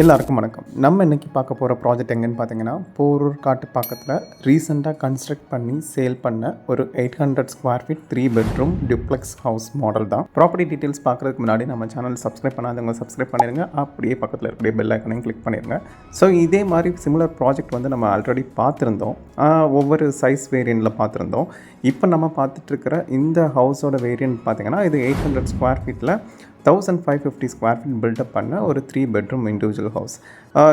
எல்லாருக்கும் வணக்கம். நம்ம இன்றைக்கி பார்க்க போகிற ப்ராஜெக்ட் எங்கேன்னு பார்த்தீங்கன்னா, போரூர் காட்டுப்பாக்கத்தில் ரீசெண்டாக கன்ஸ்ட்ரக்ட் பண்ணி சேல் பண்ண ஒரு 800 square feet 3 bedroom duplex house model தான். ப்ராப்பர்ட்டி டீட்டெயில்ஸ் பார்க்குறதுக்கு முன்னாடி நம்ம சேனல் சப்ஸ்கிரைப் பண்ணாதவங்க சப்ஸ்கிரைப் பண்ணிடுங்க. அப்படியே பக்கத்தில் இருக்கக்கூடிய பெல் ஐக்கனையும் கிளிக் பண்ணிடுங்க. ஸோ இதே மாதிரி சிமிலர் ப்ராஜெக்ட் வந்து நம்ம ஆல்ரெடி பார்த்துருந்தோம். ஒவ்வொரு சைஸ் வேரியண்ட்டில் பார்த்துருந்தோம். இப்போ நம்ம பார்த்துட்ருக்கிற இந்த ஹவுஸோட வேரியண்ட் பார்த்திங்கன்னா, இது 800 ஸ்கொயர் ஃபீட்டில் 1550 ஸ்கொயர் ஃபீட் பில்டப் பண்ண ஒரு 3 பெட்ரூம் இண்டிவிஜுவல் ஹவுஸ்.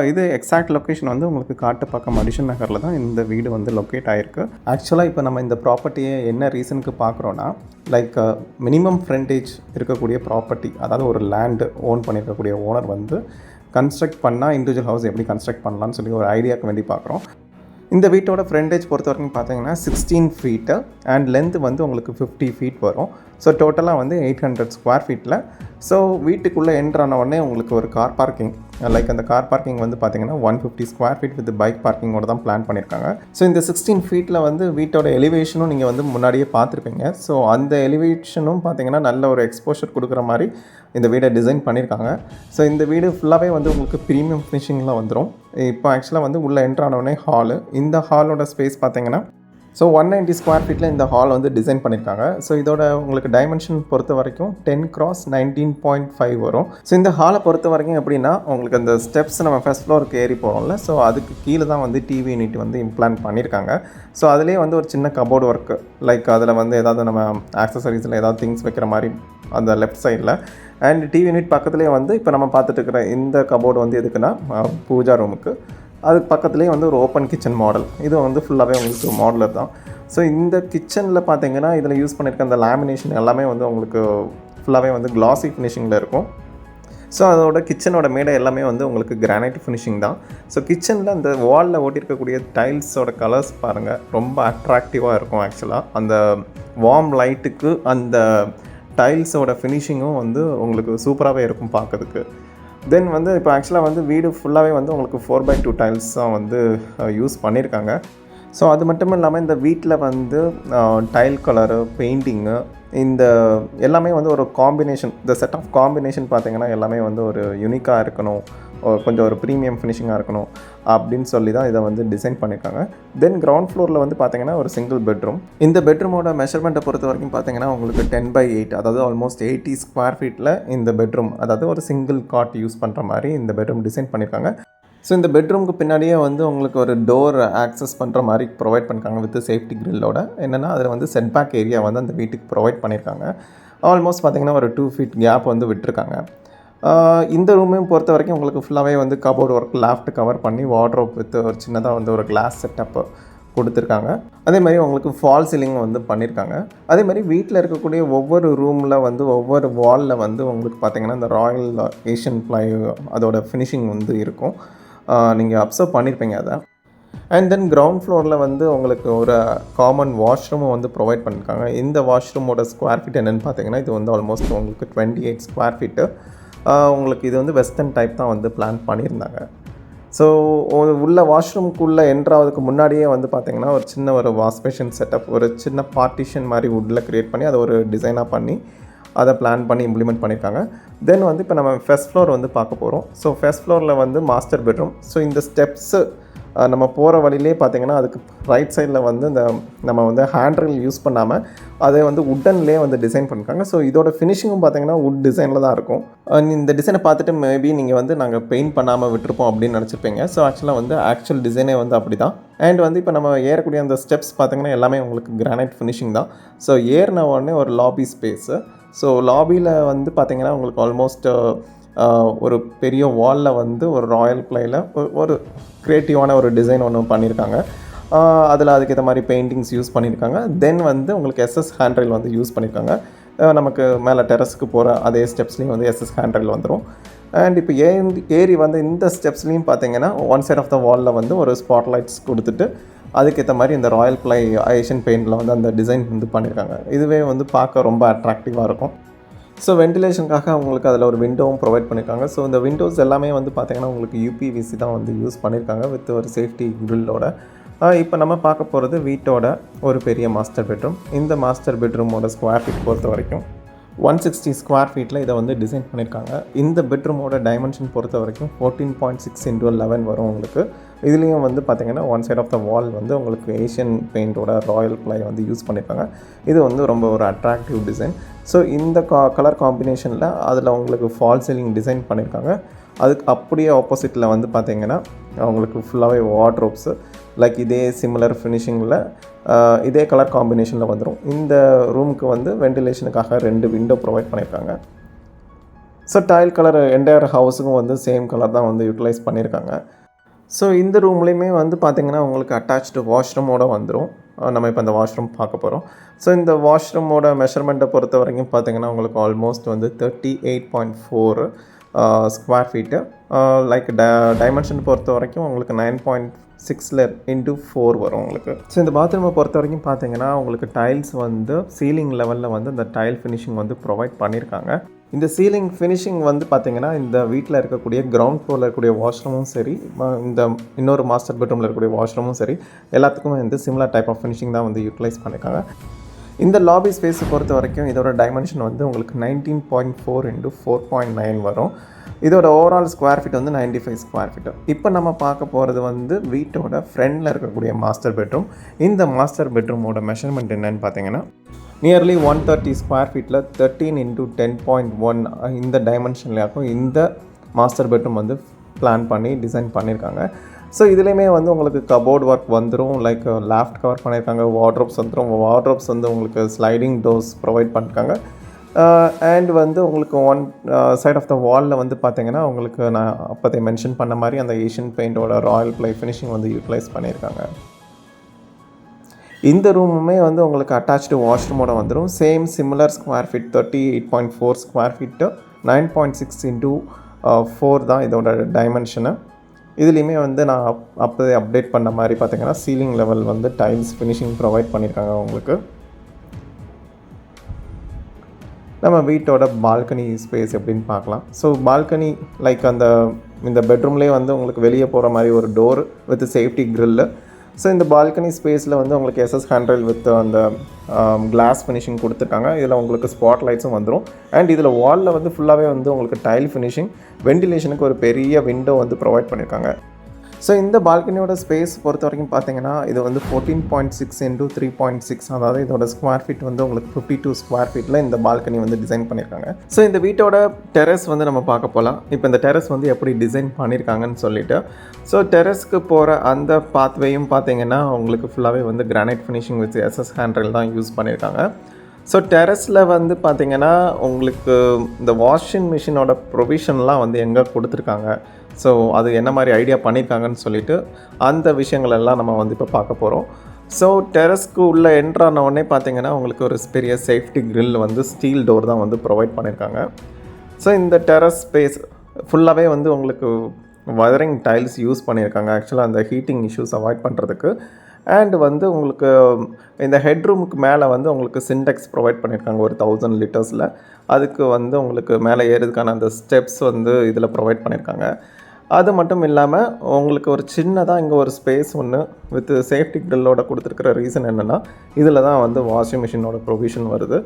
இது எக்ஸாக்ட் லொக்கேஷன் வந்து உங்களுக்கு காட்டுப்பாக்கம் அடிஷன் நகரில் தான் இந்த வீடு வந்து லொக்கேட் ஆகிருக்கு. ஆக்சுவலாக இப்போ நம்ம இந்த ப்ராப்பர்ட்டியை என்ன ரீசனுக்கு பார்க்குறோன்னா, லைக் மினிமம் ஃப்ரண்டேஜ் இருக்கக்கூடிய ப்ராப்பர்ட்டி, அதாவது ஒரு லேண்டு ஓன் பண்ணியிருக்கக்கூடிய ஓனர் வந்து கன்ஸ்ட்ரக்ட் பண்ணால் இண்டிவிஜுவல் ஹவுஸ் எப்படி கன்ஸ்ட்ரக்ட் பண்ணலான்னு சொல்லி ஒரு ஐடியாவுக்கு வேண்டி பார்க்குறோம். இந்த வீட்டோட ஃப்ரண்டேஜ் பொறுத்த வரைக்கும் பார்த்தீங்கன்னா 16 ஃபீட்டு அண்ட் லென்த் வந்து உங்களுக்கு 50 ஃபீட் வரும். ஸோ டோட்டலாக வந்து 800 ஸ்கொயர் ஃபீட்டில். ஸோ வீட்டுக்குள்ளே என்ட்ரான உடனே உங்களுக்கு ஒரு கார் பார்க்கிங், லைக் அந்த கார் பார்க்கிங் வந்து பார்த்தீங்கன்னா 150 ஸ்கொயர் ஃபீட் வித் பைக் பார்க்கிங்கோட தான் பிளான் பண்ணியிருக்காங்க. ஸோ இந்த 16 ஃபீட்டில் வந்து வீட்டோட எலிவேஷனும் நீங்கள் வந்து முன்னாடியே பார்த்துருப்பீங்க. ஸோ அந்த எலிவேஷனும் பார்த்தீங்கன்னா நல்ல ஒரு எக்ஸ்போஷர் கொடுக்குற மாதிரி இந்த வீடை டிசைன் பண்ணியிருக்காங்க. ஸோ இந்த வீடு ஃபுல்லாகவே வந்து உங்களுக்கு ப்ரீமியம் ஃபினிஷிங்கில் வந்துடும். இப்போ ஆக்சுவலாக வந்து உள்ளே என்ட்ரானோடனே ஹாலு, இந்த ஹாலோட ஸ்பேஸ் பார்த்தீங்கன்னா 190 ஸ்கொயர் ஃபீட்டில் இந்த ஹால் வந்து டிசைன் பண்ணியிருக்காங்க. ஸோ இதோட உங்களுக்கு டைமென்ஷன் பொறுத்த வரைக்கும் 10x19.5 வரும். ஸோ இந்த ஹாலை பொறுத்த வரைக்கும் எப்படின்னா, உங்களுக்கு அந்த ஸ்டெப்ஸ் நம்ம ஃபர்ஸ்ட் ஃப்ளோருக்கு ஏறி போகிறோம்ல, ஸோ அதுக்கு கீழே தான் வந்து டிவி யூனிட் வந்து இம்ப்ளான்ட் பண்ணியிருக்காங்க. ஸோ அதிலே வந்து ஒரு சின்ன கபோர்டு ஒர்க்கு, லைக் அதில் வந்து ஏதாவது நம்ம ஆக்சசரிஸில் ஏதாவது திங்ஸ் வைக்கிற மாதிரி அந்த லெஃப்ட் சைடில், அண்ட் டிவி யூனிட் பக்கத்துலேயே வந்து இப்போ நம்ம பார்த்துட்டு இருக்கிற இந்த கபோர்டு வந்து எதுக்குன்னா பூஜா ரூமுக்கு. அதுக்கு பக்கத்துலேயே வந்து ஒரு ஓப்பன் கிச்சன் மாடல். இது வந்து ஃபுல்லாகவே உங்களுக்கு மாடலர் தான். ஸோ இந்த கிச்சனில் பார்த்தீங்கன்னா இதில் யூஸ் பண்ணியிருக்க அந்த லேமினேஷன் எல்லாமே வந்து உங்களுக்கு ஃபுல்லாகவே வந்து கிளாசி ஃபினிஷிங்கில் இருக்கும். ஸோ அதோட கிச்சனோட மேடை எல்லாமே வந்து உங்களுக்கு கிரானைட் ஃபினிஷிங் தான். ஸோ கிச்சனில் அந்த வாலில் ஓட்டியிருக்கக்கூடிய டைல்ஸோட கலர்ஸ் பாருங்கள், ரொம்ப அட்ராக்டிவாக இருக்கும். ஆக்சுவலாக அந்த வார்ம் லைட்டுக்கு அந்த டைல்ஸோட ஃபினிஷிங்கும் வந்து உங்களுக்கு சூப்பராகவே இருக்கும் பார்க்கறதுக்கு. தென் வந்து இப்போ ஆக்சுவலாக வந்து வீடு ஃபுல்லாகவே வந்து உங்களுக்கு 4x2 டைல்ஸ் தான் வந்து யூஸ் பண்ணியிருக்காங்க. ஸோ அது மட்டும் இல்லாமல் இந்த வீட்டில் வந்து டைல் கலரு, பெயிண்டிங்கு, இந்த எல்லாமே வந்து ஒரு காம்பினேஷன், இந்த செட் ஆஃப் காம்பினேஷன் பார்த்திங்கன்னா எல்லாமே வந்து ஒரு யூனிக்காக இருக்கணும், கொஞ்சம் ஒரு ப்ரீமியம் ஃபினிஷிங்காக இருக்கணும் அப்படின்னு சொல்லி தான் இதை வந்து டிசைன் பண்ணியிருக்காங்க. தென் கிரவுண்ட் ஃப்ளோரில் வந்து பார்த்திங்கன்னா ஒரு சிங்கிள் பெட்ரூம். இந்த பெட்ரூமோட மெஷர்மெண்ட்டை பொறுத்த வரைக்கும் பார்த்திங்கன்னா உங்களுக்கு 10x8, அதாவது ஆல்மோஸ்ட் 80 ஸ்கொயர் ஃபீட்டில் இந்த பெட்ரூம், அதாவது ஒரு சிங்கிள் காட் யூஸ் பண்ணுற மாதிரி இந்த பெட்ரூம் டிசைன் பண்ணியிருக்காங்க. ஸோ இந்த பெட்ரூமுக்கு பின்னாடியே வந்து உங்களுக்கு ஒரு டோர் ஆக்சஸ் பண்ணுற மாதிரி ப்ரொவைட் பண்ணியிருக்காங்க வித் சேஃப்டி கிரில்லோட. என்னென்னா அதில் வந்து செட்பேக் ஏரியா வந்து அந்த வீட்டுக்கு ப்ரொவைட் பண்ணியிருக்காங்க. ஆல்மோஸ்ட் பார்த்திங்கன்னா ஒரு 2 ஃபீட் கேப் வந்து விட்டுருக்காங்க. இந்த ரூமையும் பொறுத்த வரைக்கும் உங்களுக்கு ஃபுல்லாகவே வந்து கபோர்டு ஒர்க், லாஃப்ட் கவர் பண்ணி வார்ட்ரோப் வித் ஒரு சின்னதாக வந்து ஒரு கிளாஸ் செட்டப்பு கொடுத்துருக்காங்க. அதே மாதிரி உங்களுக்கு ஃபால் சீலிங் வந்து பண்ணியிருக்காங்க. அதே மாதிரி வீட்டில் இருக்கக்கூடிய ஒவ்வொரு ரூமில் வந்து ஒவ்வொரு வாலில் வந்து உங்களுக்கு பார்த்திங்கன்னா இந்த ராயல் ஏஷியன் ப்ளை அதோட ஃபினிஷிங் வந்து இருக்கும். நீங்கள் அப்சர்வ் பண்ணியிருப்பீங்க அதை. அண்ட் தென் கிரவுண்ட் ஃப்ளோரில் வந்து உங்களுக்கு ஒரு காமன் வாஷ்ரூமும் வந்து ப்ரொவைட் பண்ணியிருக்காங்க. இந்த வாஷ்ரூமோட ஸ்கொயர் ஃபீட் என்னென்னு பார்த்தீங்கன்னா, இது வந்து ஆல்மோஸ்ட் உங்களுக்கு 28 ஸ்கொயர் ஃபீட்டு. உங்களுக்கு இது வந்து வெஸ்டர்ன் டைப் தான் வந்து பிளான் பண்ணியிருந்தாங்க. ஸோ உள்ள வாஷ்ரூம்குள்ளே என்ட்ராவதுக்கு முன்னாடியே வந்து பார்த்திங்கன்னா ஒரு சின்ன ஒரு வாஷ்பேஷன் செட்டப், ஒரு சின்ன பார்ட்டிஷன் மாதிரி வுட்டில் க்ரியேட் பண்ணி அதை ஒரு டிசைனாக பண்ணி அதை பிளான் பண்ணி இம்ப்ளிமெண்ட் பண்ணியிருக்காங்க. தென் வந்து இப்போ நம்ம ஃபர்ஸ்ட் ஃப்ளோர் வந்து பார்க்க போகிறோம். ஸோ ஃபர்ஸ்ட் ஃப்ளோரில் வந்து மாஸ்டர் பெட்ரூம். ஸோ இந்த ஸ்டெப்ஸு நம்ம போகிற வழியிலே பார்த்திங்கன்னா அதுக்கு ரைட் சைடில் வந்து இந்த நம்ம வந்து ஹேண்ட்ரில் யூஸ் பண்ணாமல் அதை வந்து உட்டன்லேயே வந்து டிசைன் பண்ணியிருக்காங்க. ஸோ இதோட ஃபினிஷிங்கும் பார்த்திங்கன்னா வுட் டிசைனில் தான் இருக்கும். இந்த டிசைனை பார்த்துட்டு மேபி நீங்கள் வந்து நாங்கள் பெயிண்ட் பண்ணாமல் விட்டுருப்போம் அப்படின்னு நினச்சிருப்பீங்க. ஸோ ஆக்சுவலாக வந்து ஆக்சுவல் டிசைனே வந்து அப்படி தான். அண்ட் வந்து இப்போ நம்ம ஏறக்கூடிய அந்த ஸ்டெப்ஸ் பார்த்திங்கன்னா எல்லாமே உங்களுக்கு கிரானைட் ஃபினிஷிங் தான். ஸோ ஏறின உடனே ஒரு லாபி ஸ்பேஸு. ஸோ லாபியில் வந்து பார்த்திங்கன்னா உங்களுக்கு ஆல்மோஸ்ட் ஒரு பெரிய வாலில் வந்து ஒரு ராயல் ப்ளையில் ஒரு க்ரியேட்டிவான ஒரு டிசைன் ஒன்று பண்ணியிருக்காங்க. அதில் அதுக்கேற்ற மாதிரி பெயிண்டிங்ஸ் யூஸ் பண்ணியிருக்காங்க. தென் வந்து உங்களுக்கு எஸ்எஸ் ஹேண்ட்ரைல் வந்து யூஸ் பண்ணியிருக்காங்க. நமக்கு மேலே டெரஸ்க்கு போகிற அதே ஸ்டெப்ஸ்லேயும் வந்து எஸ்எஸ் ஹேண்ட்ரைல் வந்துடும். அண்ட் இப்போ ஏறி வந்து இந்த ஸ்டெப்ஸ்லேயும் பார்த்தீங்கன்னா ஒன் சைட் ஆஃப் த வாலில் வந்து ஒரு ஸ்பாட்லைட்ஸ் கொடுத்துட்டு அதுக்கேற்ற மாதிரி இந்த ராயல் ப்ளை ஏஷியன் பெயிண்டில் வந்து அந்த டிசைன் வந்து பண்ணியிருக்காங்க. இதுவே வந்து பார்க்க ரொம்ப அட்ராக்டிவாக இருக்கும். ஸோ வென்டிலேஷனுக்காக உங்களுக்கு அதில் ஒரு விண்டோவும் ப்ரொவைட் பண்ணியிருக்காங்க. ஸோ இந்த விண்டோஸ் எல்லாமே வந்து பார்த்திங்கன்னா உங்களுக்கு யூபிவிசி தான் வந்து யூஸ் பண்ணியிருக்காங்க வித் ஒரு சேஃப்டி கிரில்லோட. இப்போ நம்ம பார்க்க போகிறது வீட்டோட ஒரு பெரிய மாஸ்டர் பெட்ரூம். இந்த மாஸ்டர் பெட்ரூமோட ஸ்கொயர் ஃபீட் பொறுத்த வரைக்கும் 160 ஸ்கொயர் ஃபீட்டில் இதை வந்து டிசைன் பண்ணியிருக்காங்க. இந்த பெட்ரூமோட டைமென்ஷன் பொறுத்த வரைக்கும் 14.6 × 11 வரும் உங்களுக்கு. இதுலேயும் வந்து பார்த்திங்கன்னா ஒன் சைட் ஆஃப் த வால் வந்து உங்களுக்கு ஏஷியன் பெயிண்டோட ராயல் ப்ளை வந்து யூஸ் பண்ணியிருக்காங்க. இது வந்து ரொம்ப ஒரு அட்ராக்டிவ் டிசைன். ஸோ இந்த கலர் காம்பினேஷனில் அதில் உங்களுக்கு ஃபால் சீலிங் டிசைன் பண்ணியிருக்காங்க. அதுக்கு அப்படியே ஆப்போசிட்டில் வந்து பார்த்திங்கன்னா உங்களுக்கு ஃபுல்லாகவே வார்ட்ரோப்ஸு லைக் இதே சிமிலர் ஃபினிஷிங்கில் இதே கலர் காம்பினேஷனில் வந்துடும். இந்த ரூமுக்கு வந்து வென்டிலேஷனுக்காக 2 விண்டோ ப்ரொவைட் பண்ணியிருக்காங்க. ஸோ டைல் கலர் என்டையர் ஹவுஸுக்கும் வந்து சேம் கலர் தான் வந்து யூட்டிலைஸ் பண்ணியிருக்காங்க. ஸோ இந்த ரூம்லேயுமே வந்து பார்த்திங்கன்னா உங்களுக்கு அட்டாச்டு வாஷ்ரூமோடு வந்துடும். நம்ம இப்போ இந்த வாஷ்ரூம் பார்க்க போகிறோம். ஸோ இந்த வாஷ்ரூமோட மெஷர்மெண்ட்டை பொறுத்த வரைக்கும் பார்த்திங்கன்னா உங்களுக்கு ஆல்மோஸ்ட் வந்து 38.4 ஸ்கொயர் ஃபீட்டு. லைக் டைமென்ஷன் பொறுத்த வரைக்கும் உங்களுக்கு 9.6 × 4 வரும் உங்களுக்கு. ஸோ இந்த பாத்ரூமை பொறுத்த வரைக்கும் பார்த்தீங்கன்னா உங்களுக்கு டைல்ஸ் வந்து சீலிங் லெவலில் வந்து இந்த டைல் ஃபினிஷிங் வந்து ப்ரொவைட் பண்ணியிருக்காங்க. இந்த சீலிங் ஃபினிஷிங் வந்து பார்த்திங்கன்னா இந்த வீட்டில் இருக்கக்கூடிய கிரவுண்ட் ஃப்ளோரில் இருக்கக்கூடிய வாஷ்ரூமும் சரி, இந்த இன்னொரு மாஸ்டர் பெட்ரூமில் இருக்கக்கூடிய வாஷ்ரூமும் சரி, எல்லாத்துக்குமே வந்து சிமிலர் டைப் ஆஃப் ஃபினிஷிங் தான் வந்து யூட்டிலைஸ் பண்ணியிருக்காங்க. இந்த லாபி ஸ்பேஸை பொறுத்த வரைக்கும் இதோட டைமென்ஷன் வந்து உங்களுக்கு 19.4 × 4.9 வரும். இதோட ஓவரால் ஸ்கொயர் ஃபீட் வந்து 95 ஸ்கொயர் ஃபீட்டு. இப்போ நம்ம பார்க்க போகிறது வந்து வீட்டோட ஃப்ரண்டில் இருக்கக்கூடிய மாஸ்டர் பெட்ரூம். இந்த மாஸ்டர் பெட்ரூமோட மெஷர்மெண்ட் என்னென்னு பார்த்தீங்கன்னா நியர்லி 130 ஸ்கொயர் ஃபீட்டில் 13 × 10.1 இந்த டைமென்ஷன்லையாக்கும் இந்த மாஸ்டர் பெட்ரூம் வந்து பிளான் பண்ணி டிசைன் பண்ணியிருக்காங்க. ஸோ இதுலேயுமே வந்து உங்களுக்கு கபோர்ட் ஒர்க் வந்துடும். லைக் லாஃப்ட் கவர் பண்ணியிருக்காங்க. வார்ட்ரோப்ஸ் வந்துடும். வார்ட்ரோப்ஸ் வந்து உங்களுக்கு ஸ்லைடிங் டோர்ஸ் ப்ரொவைட் பண்ணியிருக்காங்க. அண்ட் வந்து உங்களுக்கு ஒன் சைட் ஆஃப் த வாலில் வந்து பார்த்திங்கன்னா உங்களுக்கு நான் அப்போதை மென்ஷன் பண்ண மாதிரி அந்த ஏஷியன் பெயிண்டோட ராயல் ப்ளை ஃபினிஷிங் வந்து யூட்டிலைஸ் பண்ணியிருக்காங்க. இந்த ரூமுமே வந்து உங்களுக்கு அட்டாச்டு வாஷ்ரூமோட வந்துடும். Same similar square feet 38.4 square feet, 9.6 × 4 தான் இதோட டைமென்ஷனு. இதுலேயுமே வந்து நான் அப்போதே அப்டேட் பண்ண மாதிரி பார்த்திங்கன்னா சீலிங் லெவல் வந்து டைல்ஸ் ஃபினிஷிங் ப்ரொவைட் பண்ணியிருக்காங்க உங்களுக்கு. நம்ம வீட்டோட பால்கனி ஸ்பேஸ் எப்படின்னு பார்க்கலாம். ஸோ பால்கனி லைக் இந்த பெட்ரூம்லேயே வந்து உங்களுக்கு வெளியே போகிற மாதிரி ஒரு door with safety grill. So இந்த பால்கனி ஸ்பேஸில் வந்து உங்களுக்கு எஸ்எஸ் ஹேண்ட்ரைல் வித் அந்த கிளாஸ் ஃபினிஷிங் கொடுத்துருக்காங்க. இதில் உங்களுக்கு ஸ்பாட் லைட்ஸும் வந்துடும். அண்ட் இதில் வாலில் வந்து ஃபுல்லாகவே வந்து உங்களுக்கு டைல் ஃபினிஷிங், வென்டிலேஷனுக்கு ஒரு பெரிய விண்டோ வந்து ப்ரொவைட் பண்ணியிருக்காங்க. ஸோ இந்த பால்கனியோட ஸ்பேஸ் பொறுத்த வரைக்கும் பார்த்தீங்கன்னா இது வந்து 14.6 × 3.6, அதாவது இதோட ஸ்கொயர் ஃபீட் வந்து உங்களுக்கு 52 ஸ்கொயர் ஃபீட்டில் இந்த பால்கனி வந்து டிசைன் பண்ணியிருக்காங்க. ஸோ இந்த வீட்டோட டெரஸ் வந்து நம்ம பார்க்க போகலாம். இப்போ இந்த டெரஸ் வந்து எப்படி டிசைன் பண்ணியிருக்காங்கன்னு சொல்லிட்டு, ஸோ டெரஸ்க்கு போகிற அந்த பாத்வேயும் பார்த்தீங்கன்னா உங்களுக்கு ஃபுல்லாகவே வந்து granite finishing with SS handrail தான் யூஸ் பண்ணியிருக்காங்க. ஸோ டெரஸில் வந்து பார்த்திங்கன்னா உங்களுக்கு இந்த வாஷிங் மிஷினோட ப்ரொவிஷன்லாம் வந்து எங்கே கொடுத்துருக்காங்க, ஸோ அது என்ன மாதிரி ஐடியா பண்ணியிருக்காங்கன்னு சொல்லிட்டு அந்த விஷயங்கள் எல்லாம் நம்ம வந்து இப்போ பார்க்க போகிறோம். ஸோ டெரஸ்க்கு உள்ளே என்ட்ரான உடனே பார்த்திங்கன்னா உங்களுக்கு ஒரு பெரிய சேஃப்டி கிரில் வந்து ஸ்டீல் டோர் தான் வந்து ப்ரொவைட் பண்ணியிருக்காங்க. ஸோ இந்த டெரஸ் ஸ்பேஸ் ஃபுல்லாகவே வந்து உங்களுக்கு வயரிங் டைல்ஸ் யூஸ் பண்ணியிருக்காங்க ஆக்சுவலாக அந்த ஹீட்டிங் இஷ்யூஸ் அவாய்ட் பண்ணுறதுக்கு. அண்ட் வந்து உங்களுக்கு இந்த ஹெட்ரூமுக்கு மேலே வந்து உங்களுக்கு சின்டெக்ஸ் ப்ரொவைட் பண்ணியிருக்காங்க ஒரு 1000 லிட்டர்ஸில். அதுக்கு வந்து உங்களுக்கு மேலே ஏறதுக்கான அந்த ஸ்டெப்ஸ் வந்து இதில் ப்ரொவைட் பண்ணியிருக்காங்க. அது மட்டும் இல்லாமல் உங்களுக்கு ஒரு சின்னதாக இங்கே ஒரு ஸ்பேஸ் ஒன்று வித் சேஃப்டி கிரில்லோட கொடுத்துருக்கிற ரீசன் என்னென்னா இதில் தான் வந்து வாஷிங் மிஷினோட ப்ரொவிஷன் வருது.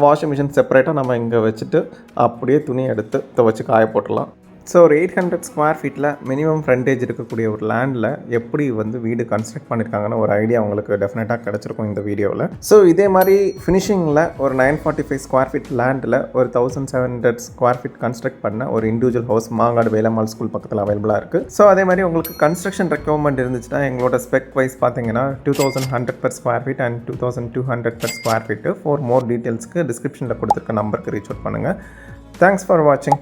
வாஷிங் மிஷின் செப்பரேட்டாக நம்ம இங்கே வச்சுட்டு அப்படியே துணி எடுத்து துவைச்சி காய போட்டுடலாம். ஸோ ஒரு 800 ஸ்கொயர் ஃபீட்டில் மினிமம் ஃப்ரண்டேஜ் இருக்கக்கூடிய ஒரு லேண்டில் எப்படி வந்து வீடு கன்ஸ்ட்ரக்ட் பண்ணியிருக்காங்கன்னு ஒரு ஐடியா உங்களுக்கு டெஃபினட்டாக கிடச்சிருக்கும் இந்த வீடியோவில். ஸோ இதே மாதிரி ஃபினிஷிங்கில் ஒரு 945 ஸ்கொயர் ஃபீட் லேண்டில் ஒரு 1700 ஸ்கொயர் ஃபீட் கன்ஸ்ட்ரக்ட் பண்ண ஒரு individual house Mangadu Velammal school பக்கத்தில் அவைலபிளாக இருக்குது. ஸோ அதே மாதிரி உங்களுக்கு கன்ஸ்ட்ரக்ஷன் ரெக்யர்மெண்ட் இருந்துச்சுன்னா எங்களோட ஸ்பெக் வைஸ் பார்த்தீங்கன்னா 2100 per square feet and 2200 per square feet. For more டீட்டெயில்ஸ்க்கு டிஸ்கிரிப்ஷனில் கொடுத்துருக்க நம்பருக்கு ரீச் அவுட் பண்ணுங்கள். தேங்க்ஸ் ஃபார் வாட்சிங்.